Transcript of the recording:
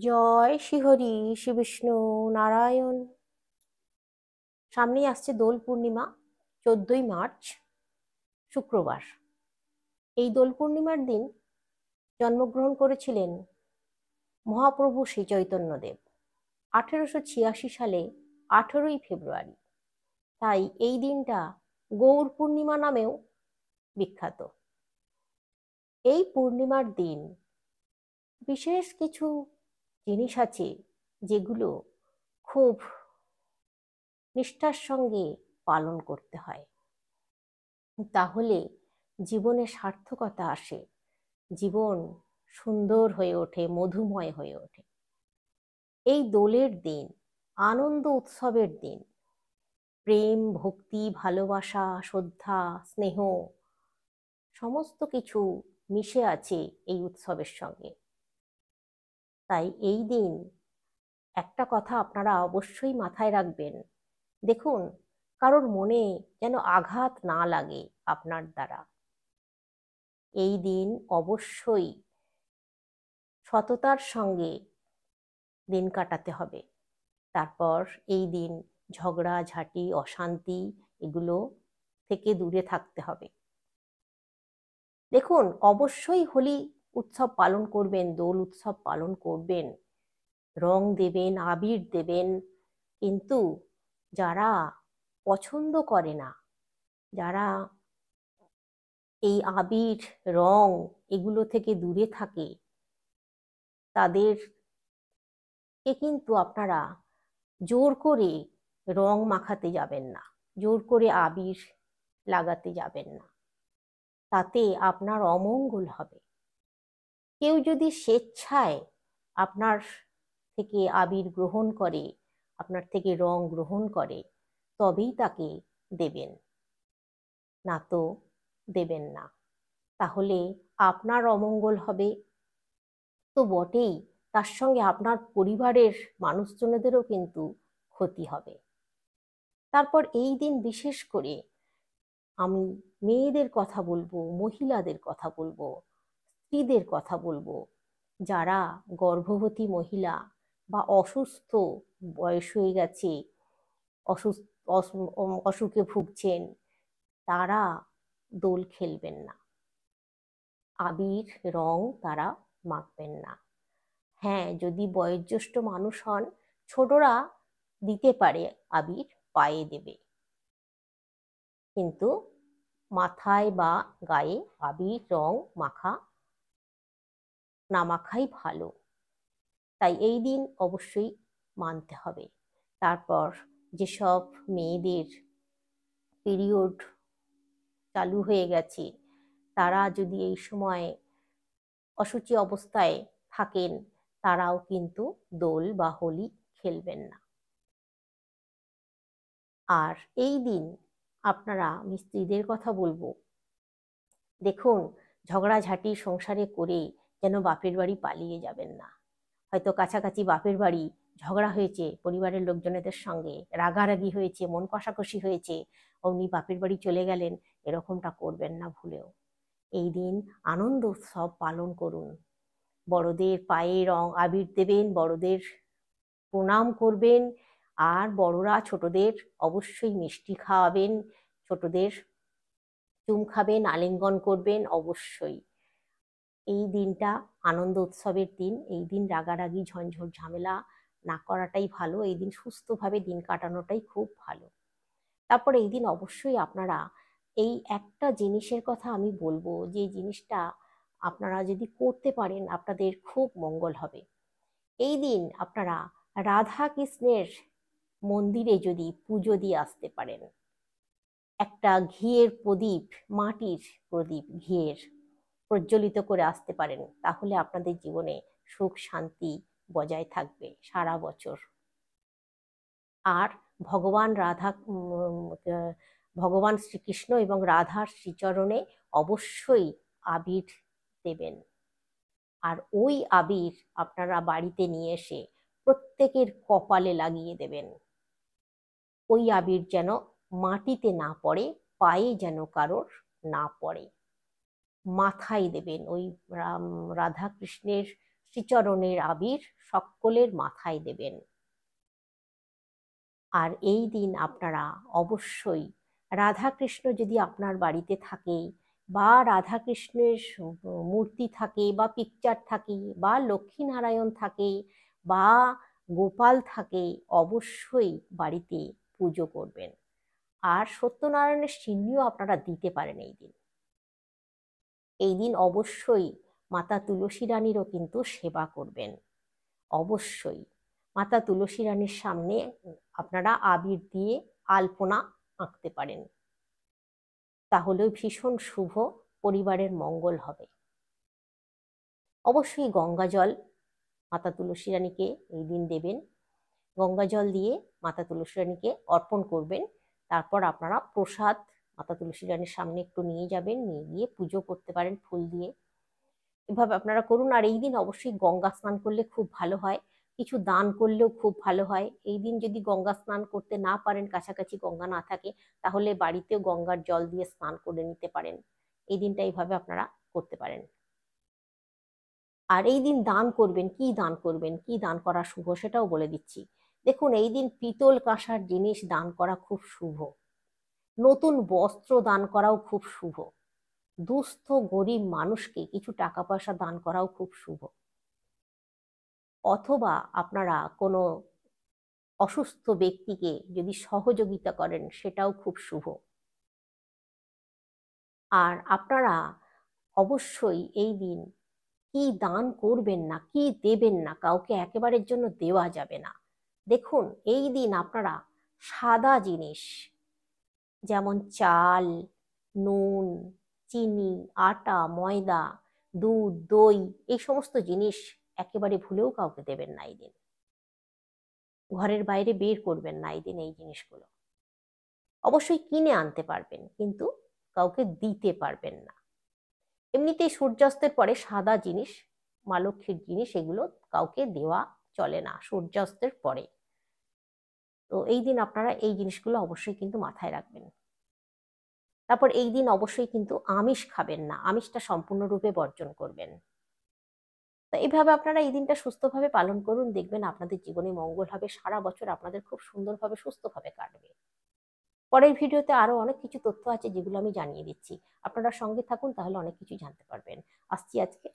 জয় শ্রীহরি শ্রী বিষ্ণু নারায়ণ। সামনেই আসছে দোল পূর্ণিমা, 14ই মার্চ, শুক্রবার। এই দোল পূর্ণিমার দিন জন্মগ্রহণ করেছিলেন মহাপ্রভু শ্রী চৈতন্যদেব 1886 সালে 18ই ফেব্রুয়ারি। তাই এই দিনটা গৌর পূর্ণিমা নামেও বিখ্যাত। এই পূর্ণিমার দিন বিশেষ কিছু জিনিস আছে যেগুলো খুব নিষ্ঠার সঙ্গে পালন করতে হয়, তাহলে জীবনে সার্থকতা আসে, জীবন সুন্দর হয়ে ওঠে, মধুময় হয়ে ওঠে। এই দোলের দিন আনন্দ উৎসবের দিন, প্রেম, ভক্তি, ভালোবাসা, শ্রদ্ধা, স্নেহ সমস্ত কিছু মিশে আছে এই উৎসবের সঙ্গে। তাই এই দিন একটা কথা আপনারা অবশ্যই মাথায় রাখবেন, দেখুন কারোর মনে যেন আঘাত না লাগে আপনার দ্বারা। এই দিন অবশ্যই সততার সঙ্গে দিন কাটাতে হবে। তারপর এই দিন ঝগড়াঝাঁটি, অশান্তি এগুলো থেকে দূরে থাকতে হবে। দেখুন, অবশ্যই হোলি উৎসব পালন করবেন, দোল উৎসব পালন করবেন, রং দেবেন, আবির দেবেন, কিন্তু যারা পছন্দ করে না, যারা এই আবির, রং এগুলো থেকে দূরে থাকে, তাদেরকে কিন্তু আপনারা জোর করে রং মাখাতে যাবেন না, জোর করে আবির লাগাতে যাবেন না, তাতে আপনার অমঙ্গল হবে। কেউ যদি স্বেচ্ছায় আপনার থেকে আবির গ্রহণ করে, আপনার থেকে রং গ্রহণ করে, তবেই তাকে দেবেন, না তো দেবেন না। তাহলে আপনার অমঙ্গল হবে তো বটেই, তার সঙ্গে আপনার পরিবারের মানুষজনেদেরও কিন্তু ক্ষতি হবে। তারপর এই দিন বিশেষ করে আমি মেয়েদের কথা বলবো, মহিলাদের কথা বলবো, স্ত্রীদের কথা বলবো, যারা গর্ভবতী মহিলা বা অসুস্থ, বয়স হয়ে গেছে, অসুস্থ, অসুখে ভুগছেন, তারা দোল খেলবেন না, আবির রং তারা মাখবেন না। হ্যাঁ, যদি বয়োজ্যেষ্ঠ মানুষ হন, ছোটরা দিতে পারে, আবির পায়ে দেবে, কিন্তু মাথায় বা গায়ে আবির রং মাখা না মাখাই ভালো। তাই এই দিন অবশ্যই মানতে হবে। তারপর যেসব মেয়েদের পিরিয়ড চালু হয়ে গেছে, তারা যদি এই সময় অশুচি অবস্থায় থাকেন, তারাও কিন্তু দোল বা হোলি খেলবেন না। আর এই দিন আপনারা, আমি স্ত্রীদের কথা বলবো, দেখুন ঝগড়াঝাঁটি সংসারে করে যেন বাপের বাড়ি পালিয়ে যাবেন না। হয়তো কাছাকাছি বাপের বাড়ি, ঝগড়া হয়েছে পরিবারের লোকজনেদের সঙ্গে, রাগারাগি হয়েছে, মন কষাকষি হয়েছে, অমনি বাপের বাড়ি চলে গেলেন, এরকমটা করবেন না ভুলেও। এই দিন আনন্দ উৎসব পালন করুন, বড়দের পায়ে রং আবির দেবেন, বড়দের প্রণাম করবেন, আর বড়রা ছোটদের অবশ্যই মিষ্টি খাওয়াবেন, ছোটদের চুম খাবেন, আলিঙ্গন করবেন অবশ্যই। এই দিনটা আনন্দ উৎসবের দিন, এই দিন রাগারাগি ঝঞ্ঝট ঝামেলা না করাটাই ভালো, এই দিন সুস্থভাবে দিন কাটানোটাই খুব ভালো। তারপরে এই দিন অবশ্যই আপনারা এই একটা জিনিসের কথা আমি বলবো, যে জিনিসটা আপনারা যদি করতে পারেন আপনাদের খুব মঙ্গল হবে। এই দিন আপনারা রাধা কৃষ্ণের মন্দিরে যদি পুজো দিয়ে আসতে পারেন, একটা ঘিয়ের প্রদীপ, মাটির প্রদীপ ঘিয়ের প্রজ্বলিত করে আসতে পারেন, তাহলে আপনাদের জীবনে সুখ শান্তি বজায় থাকবে সারা বছর। আর ভগবান রাধা, ভগবান শ্রীকৃষ্ণ এবং রাধার শ্রীচরণে অবশ্যই আবির দেবেন। আর ওই আবির আপনারা বাড়িতে নিয়ে এসে প্রত্যেকের কপালে লাগিয়ে দেবেন। ওই আবির যেন মাটিতে না পড়ে, পায়ে যেন কারোর না পড়ে, মাথায় দেবেন। ওই রাধা কৃষ্ণের শ্রীচরণের আবির সকলের মাথায় দেবেন। আর এই দিন আপনারা অবশ্যই রাধাকৃষ্ণ যদি আপনার বাড়িতে থাকে বা রাধাকৃষ্ণের মূর্তি থাকে বা পিকচার থাকে বা লক্ষ্মীনারায়ণ থাকে বা গোপাল থাকে, অবশ্যই বাড়িতে পুজো করবেন। আর সত্যনারায়ণের সিন্নিও আপনারা দিতে পারেন এই দিন। এই দিন অবশ্যই মাতা তুলসী রানীরও কিন্তু সেবা করবেন। অবশ্যই মাতা তুলসী রানীর সামনে আপনারা আবির দিয়ে আলপনা আঁকতে পারেন, তাহলেও ভীষণ শুভ, পরিবারের মঙ্গল হবে। অবশ্যই গঙ্গা জল মাতা তুলসী রানীকে এই দিন দেবেন। গঙ্গা জল দিয়ে মাতা তুলসী রানীকে অর্পণ করবেন। তারপর আপনারা প্রসাদ মাতা তুলসী রানীর সামনে একটু নিয়ে যাবেন, নিয়ে গিয়ে পুজো করতে পারেন ফুল দিয়ে। এভাবে আপনারা করুন। আর এই দিন অবশ্যই গঙ্গা স্নান করলে খুব ভালো হয়, কিছু দান করলেও খুব ভালো হয়। এই দিন যদি গঙ্গা স্নান করতে না পারেন, কাছাকাছি গঙ্গা না থাকে, তাহলে বাড়িতেও গঙ্গার জল দিয়ে স্নান করে নিতে পারেন। এই দিনটা এইভাবে আপনারা করতে পারেন। আর এই দিন দান করবেন, কি দান করবেন, কি দান করা শুভ সেটাও বলে দিচ্ছি। দেখুন, এই দিন পিতল কাঁসার জিনিস দান করা খুব শুভ, নতুন বস্ত্র দান করাও খুব শুভ, দুস্থ গরিব মানুষকে কিছু টাকা পয়সা দান করাও খুব শুভ, অথবা আপনারা কোনো অসুস্থ ব্যক্তিকে যদি সহযোগিতা করেন সেটাও খুব শুভ। আর আপনারা অবশ্যই এই দিন কি দান করবেন না, কি দেবেন না, কাউকে একেবারের জন্য দেওয়া যাবে না। দেখুন, এই দিন আপনারা সাদা জিনিস যেমন চাল, নুন, চিনি, আটা, ময়দা, দুধ, দই, এই সমস্ত জিনিস একেবারে ভুলেও কাউকে দেবেন না এই দিন। ঘরের বাইরে বের করবেন না এই দিন এই জিনিসগুলো। অবশ্যই কিনে আনতে পারবেন, কিন্তু কাউকে দিতে পারবেন না। এমনিতেই সূর্যাস্তের পরে সাদা জিনিস, মা লক্ষ্মীর জিনিস, এগুলো কাউকে দেওয়া চলে না সূর্যাস্তের পরে। তো এই দিন আপনারা এই জিনিসগুলো অবশ্যই কিন্তু মাথায় রাখবেন। তারপর এই দিন অবশ্যই কিন্তু আমিষ খাবেন না, আমিষটা সম্পূর্ণরূপে বর্জন করবেন। তো এইভাবে আপনারা এই দিনটা সুস্থভাবে পালন করুন, দেখবেন আপনাদের জীবনে মঙ্গল হবে, সারা বছর আপনাদের খুব সুন্দরভাবে সুস্থভাবে কাটবে। পরের ভিডিওতে আরো অনেক কিছু তথ্য আছে যেগুলো আমি জানিয়ে দিচ্ছি, আপনারা সঙ্গে থাকুন, তাহলে অনেক কিছু জানতে পারবেন। আসছি আজকে।